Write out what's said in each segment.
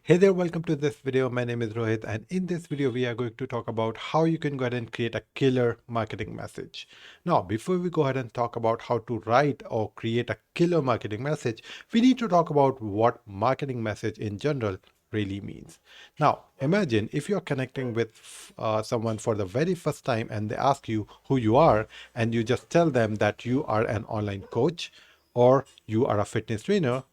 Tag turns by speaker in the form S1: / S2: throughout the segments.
S1: Hey there, welcome to this video. My name is Rohit, and in this video, we are going to talk about how you can go ahead and create a killer marketing message. Now, before we go ahead and talk about how to write or create a killer marketing message, we need to talk about what marketing message in general really means. Now, imagine if you're connecting with someone for the very first time and they ask you who you are, and you just tell them that you are an online coach or you are a fitness trainer.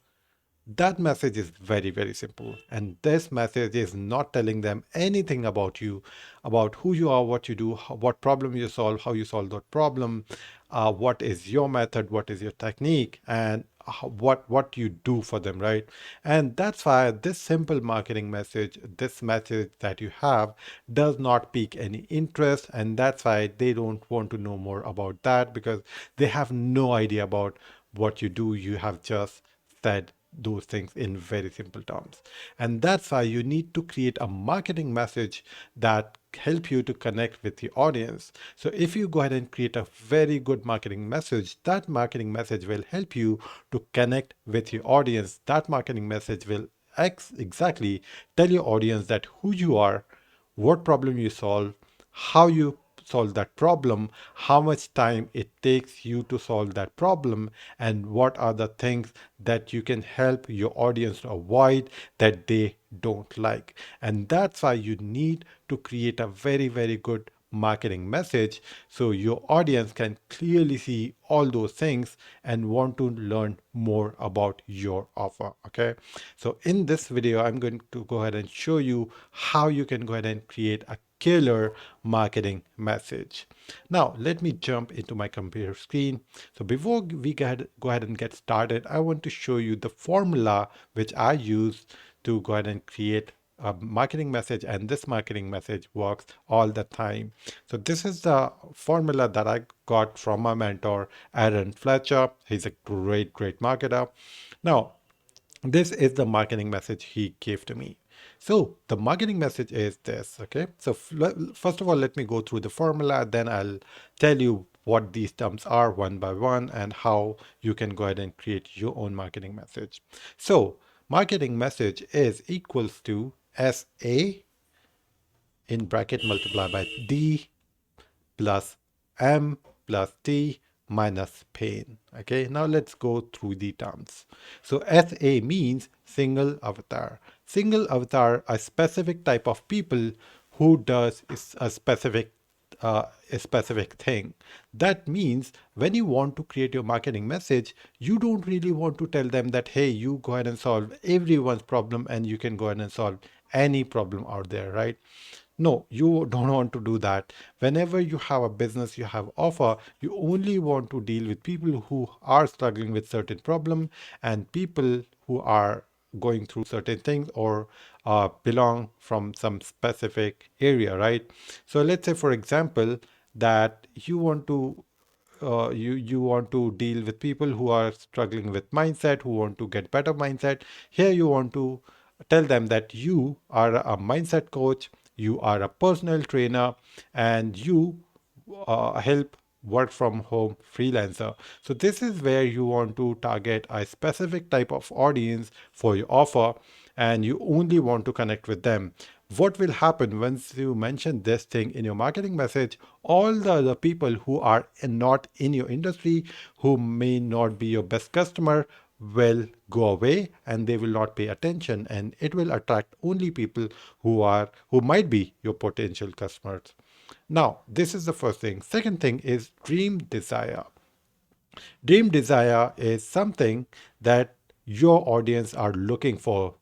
S1: That message is very, very simple. And this message is not telling them anything about you, about who you are, what you do, what problem you solve, how you solve that problem, what is your method, what is your technique, and what you do for them, right? And that's why this simple marketing message, this message that you have, does not pique any interest. And that's why they don't want to know more about that because they have no idea about what you do. You have just said those things in very simple terms. And that's why you need to create a marketing message that help you to connect with the audience. So if you go ahead and create a very good marketing message, that marketing message will help you to connect with your audience. That marketing message will exactly tell your audience that who you are, what problem you solve, how you solve that problem, how much time it takes you to solve that problem, and what are the things that you can help your audience to avoid that they don't like. And that's why you need to create a very, very good marketing message so your audience can clearly see all those things and want to learn more about your offer. Okay, so in this video I'm going to go ahead and show you how you can go ahead and create a killer marketing message. Now let me jump into my computer screen. So before we go ahead and get started, I want to show you the formula which I use to go ahead and create a marketing message, and this marketing message works all the time. So this is the formula that I got from my mentor Aaron Fletcher. He's a great marketer. Now this is the marketing message he gave to me. So the marketing message is this. Okay, so first of all, let me go through the formula, then I'll tell you what these terms are one by one and how you can go ahead and create your own marketing message. So marketing message is equals to SA in bracket multiplied by D plus M plus T minus pain. Okay, now let's go through the terms. So SA means single avatar. Single avatar, a specific type of people who does a specific thing. That means when you want to create your marketing message, you don't really want to tell them that, hey, you go ahead and solve everyone's problem and you can go ahead and solve any problem out there, right? No, you don't want to do that. Whenever you have a business, you have offer, you only want to deal with people who are struggling with certain problem and people who are going through certain things or belong from some specific area, right? So let's say, for example, that you want to deal with people who are struggling with mindset, who want to get better mindset. Here you want to tell them that you are a mindset coach, you are a personal trainer, and you help work from home freelancer. So this is where you want to target a specific type of audience for your offer, and you only want to connect with them. What will happen once you mention this thing in your marketing message? All the other people who are not in your industry, who may not be your best customer, will go away and they will not pay attention, and it will attract only people who might be your potential customers. Now, this is the first thing. Second thing is dream desire. Dream desire is something that your audience are looking for,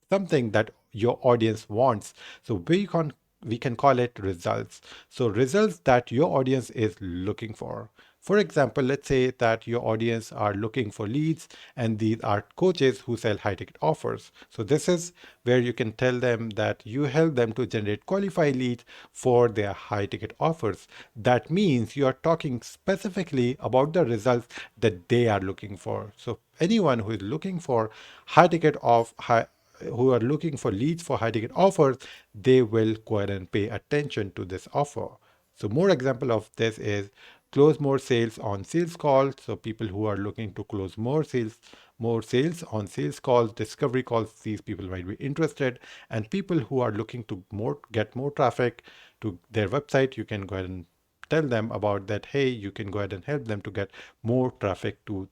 S1: something that your audience wants. So we can call it results. So results that your audience is looking for. For example, let's say that your audience are looking for leads and these are coaches who sell high ticket offers. So this is where you can tell them that you help them to generate qualified leads for their high ticket offers. That means you are talking specifically about the results that they are looking for. So anyone who is looking for high ticket off high who are looking for leads for high ticket offers, they will go ahead and pay attention to this offer. So more example of this is close more sales on sales calls. So people who are looking to close more sales on sales calls, discovery calls, these people might be interested. And people who are looking to get more traffic to their website, you can go ahead and tell them about that. Hey, you can go ahead and help them to get more traffic to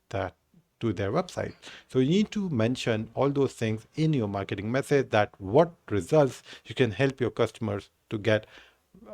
S1: their website. So you need to mention all those things in your marketing message, that what results you can help your customers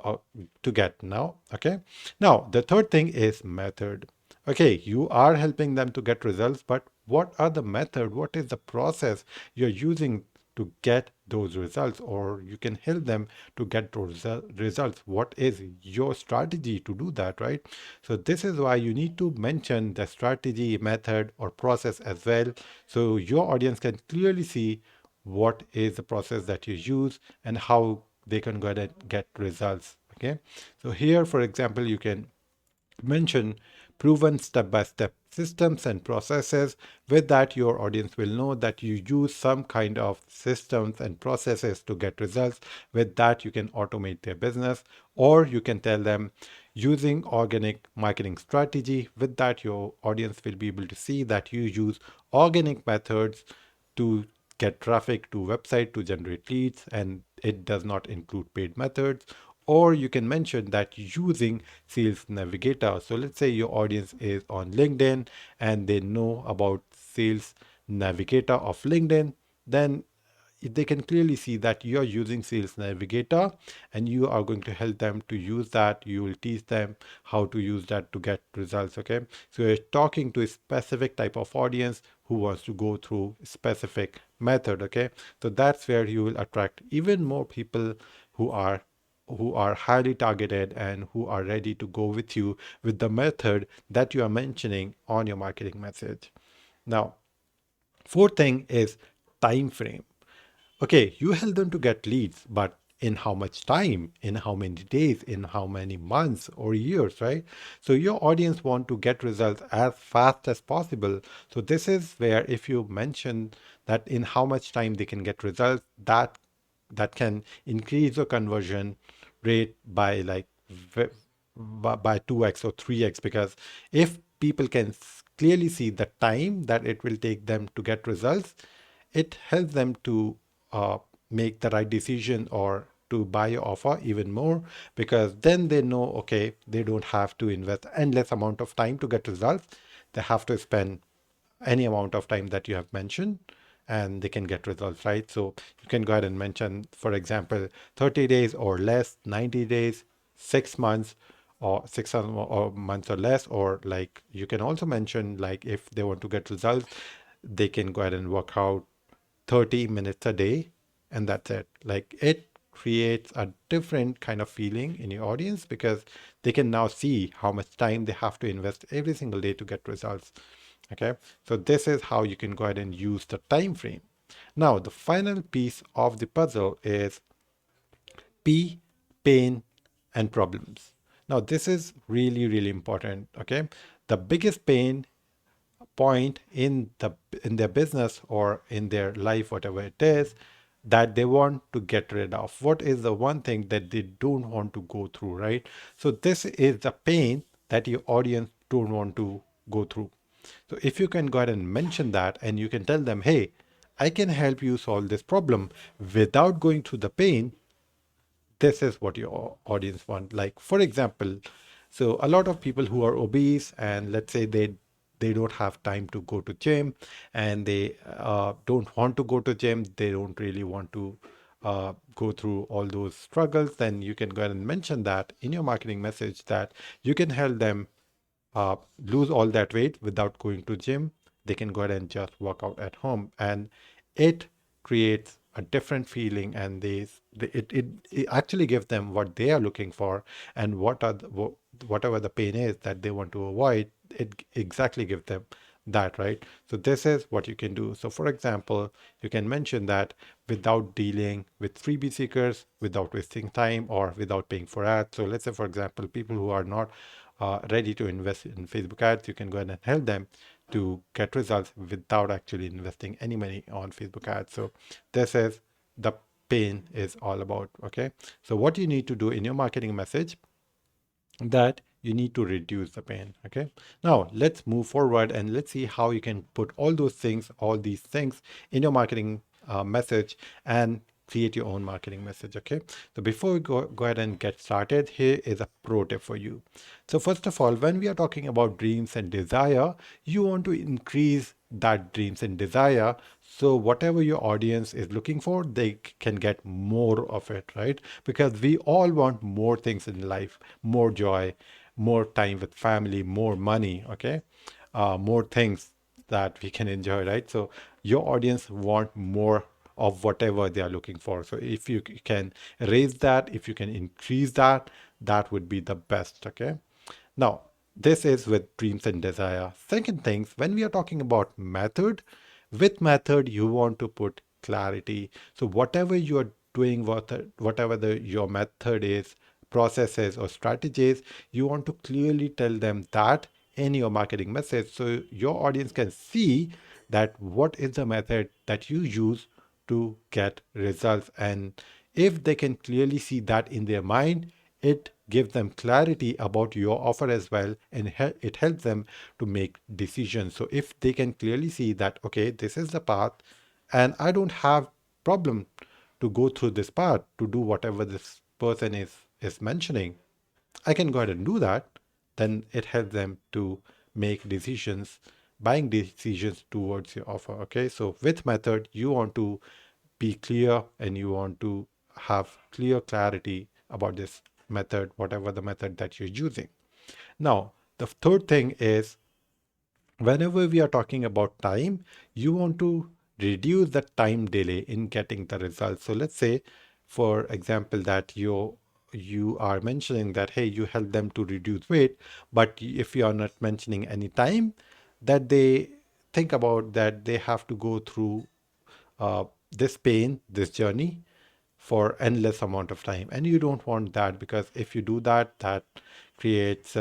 S1: uh, to get now. Okay. Now, the third thing is method. Okay, you are helping them to get results, but what are the method? What is the process you're using to get those results, or you can help them to get those results? What is your strategy to do that, right? So this is why you need to mention the strategy, method, or process as well, so your audience can clearly see what is the process that you use and how they can go ahead and get results. Okay, so here, for example, you can mention proven step-by-step systems and processes. With that, your audience will know that you use some kind of systems and processes to get results. With that, you can automate their business, or you can tell them using organic marketing strategy. With that, your audience will be able to see that you use organic methods to get traffic to website to generate leads, and it does not include paid methods. Or you can mention that using sales navigator. So let's say your audience is on LinkedIn and they know about sales navigator of LinkedIn, then they can clearly see that you are using sales navigator and you are going to help them to use that. You will teach them how to use that to get results. Okay, so you're talking to a specific type of audience who wants to go through specific method. Okay, so that's where you will attract even more people who are highly targeted and who are ready to go with you with the method that you are mentioning on your marketing message. Now, fourth thing is time frame. Okay, you help them to get leads, but in how much time, in how many days, in how many months or years, right? So your audience want to get results as fast as possible. So this is where if you mention that in how much time they can get results, that can increase the conversion rate by like by 2x or 3x, because if people can clearly see the time that it will take them to get results, it helps them to uh, make the right decision or to buy your offer even more, because then they know, okay, they don't have to invest endless amount of time to get results. They have to spend any amount of time that you have mentioned and they can get results, right? So you can go ahead and mention, for example, 30 days or less, 90 days, 6 months, or 6 months or less. Or like you can also mention, like if they want to get results, they can go ahead and work out 30 minutes a day, and that's it. Like it creates a different kind of feeling in your audience, because they can now see how much time they have to invest every single day to get results. Okay, so this is how you can go ahead and use the time frame. Now, the final piece of the puzzle is P, pain, and problems. Now, this is really, really important. Okay, the biggest pain point in their business or in their life, whatever it is, that they want to get rid of. What is the one thing that they don't want to go through, right? So this is the pain that your audience don't want to go through. So if you can go ahead and mention that, and you can tell them, hey, I can help you solve this problem without going through the pain, this is what your audience want. Like for example, so a lot of people who are obese, and let's say they don't have time to go to gym, and they don't want to go to gym, they don't really want to go through all those struggles, then you can go ahead and mention that in your marketing message, that you can help them lose all that weight without going to gym. They can go ahead and just work out at home, and it creates a different feeling, and it actually gives them what they are looking for, and whatever the pain is that they want to avoid, it exactly gives them that, right? So this is what you can do. So for example, you can mention that without dealing with freebie seekers, without wasting time, or without paying for ads. So let's say, for example, people who are not ready to invest in Facebook ads, you can go ahead and help them to get results without actually investing any money on Facebook ads. So this is the pain is all about. Okay, so what you need to do in your marketing message, that you need to reduce the pain. Okay. Now let's move forward and let's see how you can put all these things in your marketing message and create your own marketing message. Okay. So before we go ahead and get started, here is a pro tip for you. So first of all, when we are talking about dreams and desire, you want to increase that dreams and desire. So whatever your audience is looking for, they can get more of it, right? Because we all want more things in life, more joy, more time with family, more money, okay? More things that we can enjoy, right? So your audience want more of whatever they are looking for. So if you can raise that, if you can increase that, that would be the best, okay? Now, this is with dreams and desire. Second things, when we are talking about method, with method, you want to put clarity. So whatever you are doing, whatever your method is, processes or strategies, you want to clearly tell them that in your marketing message so your audience can see that what is the method that you use to get results. And if they can clearly see that in their mind, it gives them clarity about your offer as well, and it helps them to make decisions. So if they can clearly see that, okay, this is the path and I don't have problem to go through this path to do whatever this person is mentioning, I can go ahead and do that, then it helps them to make decisions, buying decisions towards your offer. Okay, so with method, you want to be clear and you want to have clear clarity about this method, whatever the method that you're using. Now, the third thing is whenever we are talking about time, you want to reduce the time delay in getting the results. So let's say, for example, that you are mentioning that, hey, you help them to reduce weight, but if you are not mentioning any time that they think about, that they have to go through this pain, this journey for endless amount of time, and you don't want that, because if you do that, that creates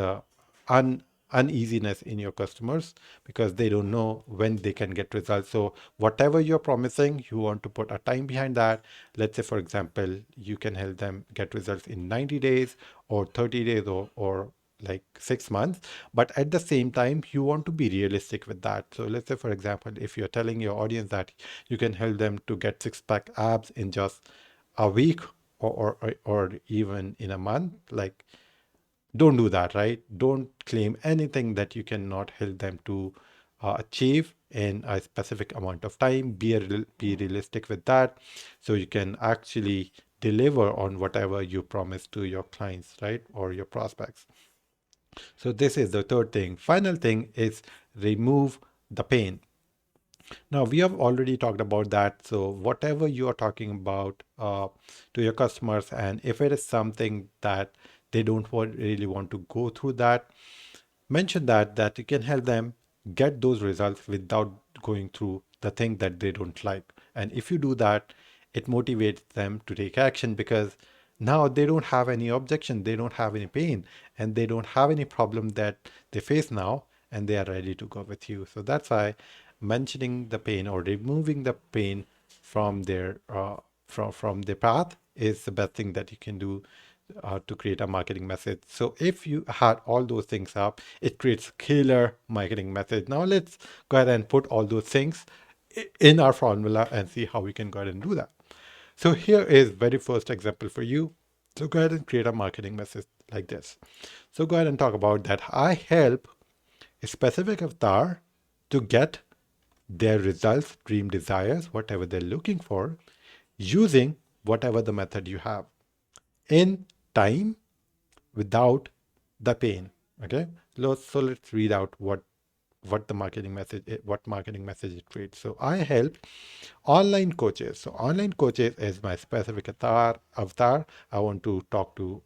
S1: uneasiness in your customers, because they don't know when they can get results. So whatever you're promising, you want to put a time behind that. Let's say, for example, you can help them get results in 90 days or 30 days or like 6 months, but at the same time you want to be realistic with that. So let's say, for example, if you're telling your audience that you can help them to get six-pack abs in just a week or even in a month, like, don't do that, right? Don't claim anything that you cannot help them to achieve in a specific amount of time. Be realistic with that, so you can actually deliver on whatever you promise to your clients, right, or your prospects. So this is the third thing. Final thing is remove the pain. Now, we have already talked about that. So whatever you are talking about to your customers, and if it is something that they don't really want to go through that, mention that you can help them get those results without going through the thing that they don't like. And if you do that, it motivates them to take action, because now they don't have any objection, they don't have any pain, and they don't have any problem that they face now, and they are ready to go with you. So that's why mentioning the pain or removing the pain from from their path is the best thing that you can do to create a marketing message. So if you had all those things up, it creates killer marketing message. Now let's go ahead and put all those things in our formula and see how we can go ahead and do that. So here is very first example for you. So go ahead and create a marketing message like this. So go ahead and talk about that. I help a specific avatar to get their results, dream desires, whatever they're looking for, using whatever the method you have in time without the pain. Okay. So let's read out what the marketing message it creates. So I help online coaches. So online coaches is my specific avatar. I want to talk to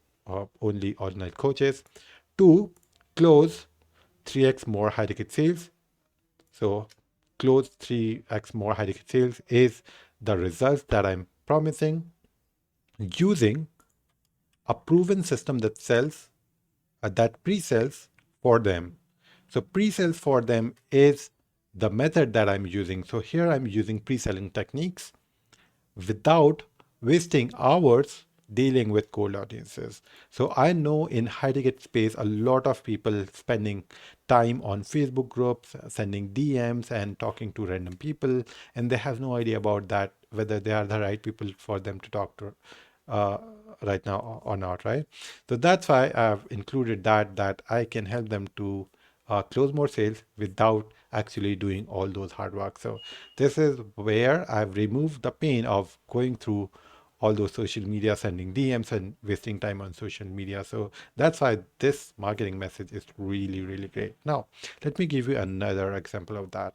S1: only online coaches to close 3x more high ticket sales. So close 3x more high ticket sales is the results that I'm promising using a proven system that sells that pre-sales for them. So pre-sales for them is the method that I'm using. So here I'm using pre-selling techniques without wasting hours dealing with cold audiences. So I know in high ticket space, a lot of people spending time on Facebook groups, sending DMs and talking to random people, and they have no idea about that, whether they are the right people for them to talk to uh, right now or not, right? So that's why I've included that I can help them to close more sales without actually doing all those hard work. So this is where I've removed the pain of going through all those social media, sending DMs and wasting time on social media. So that's why this marketing message is really, really great. Now, let me give you another example of that.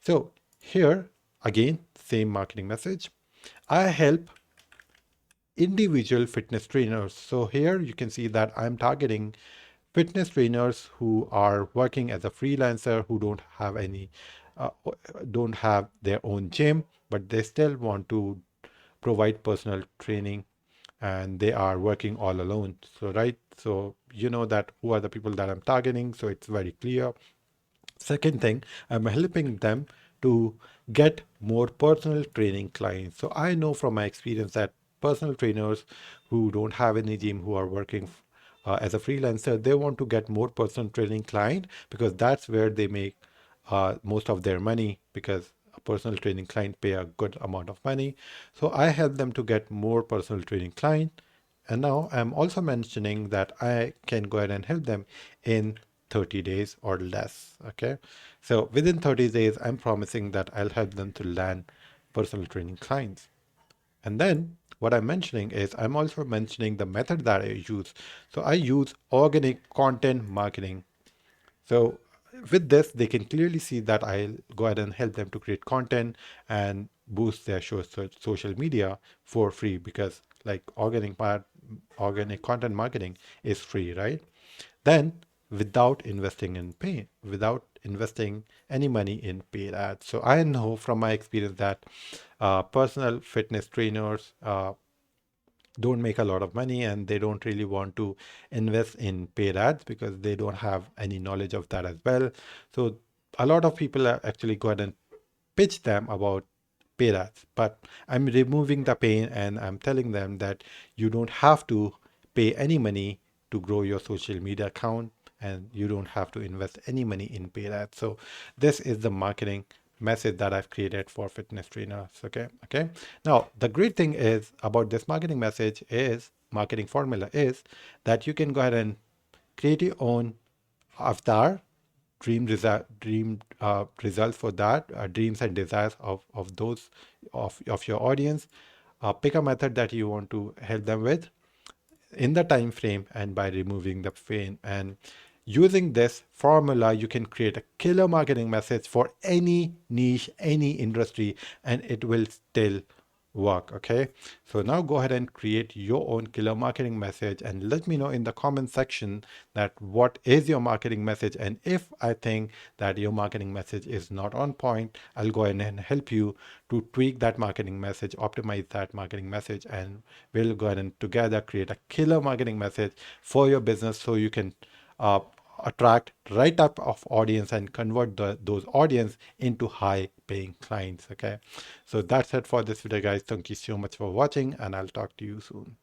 S1: So here, again, same marketing message. I help individual fitness trainers. So here you can see that I'm targeting fitness trainers who are working as a freelancer, who uh, don't have their own gym, but they still want to provide personal training, and they are working all alone. So right, so you know that who are the people that I'm targeting. So it's very clear. Second thing, I'm helping them to get more personal training clients. So I know from my experience that personal trainers who don't have any gym, who are working as a freelancer, they want to get more personal training client, because that's where they make most of their money, because a personal training client pay a good amount of money. So I help them to get more personal training client. And now I'm also mentioning that I can go ahead and help them in 30 days or less. Okay. So within 30 days, I'm promising that I'll help them to land personal training clients. And then what I'm mentioning is I'm also mentioning the method that I use. So I use organic content marketing. So with this, they can clearly see that I'll go ahead and help them to create content and boost their social media for free, because like organic content marketing is free, right? Then without investing any money in paid ads. So I know from my experience that personal fitness trainers don't make a lot of money, and they don't really want to invest in paid ads because they don't have any knowledge of that as well. So a lot of people are actually go ahead and pitch them about paid ads, but I'm removing the pain and I'm telling them that you don't have to pay any money to grow your social media account, and you don't have to invest any money in paid ads. So this is the marketing message that I've created for fitness trainers. Okay. Now the great thing is about this marketing formula is that you can go ahead and create your own avatar, dream results for that, dreams and desires of those of your audience. Pick a method that you want to help them with in the time frame and by removing the pain. And using this formula, you can create a killer marketing message for any niche, any industry, and it will still work. Okay, so now go ahead and create your own killer marketing message and let me know in the comment section that what is your marketing message, and if I think that your marketing message is not on point, I'll go ahead and help you to tweak that marketing message, optimize that marketing message, and we'll go ahead and together create a killer marketing message for your business, so you can uh, attract right type of audience and convert those audience into high paying clients. Okay, so that's it for this video, guys. Thank you so much for watching, and I'll talk to you soon.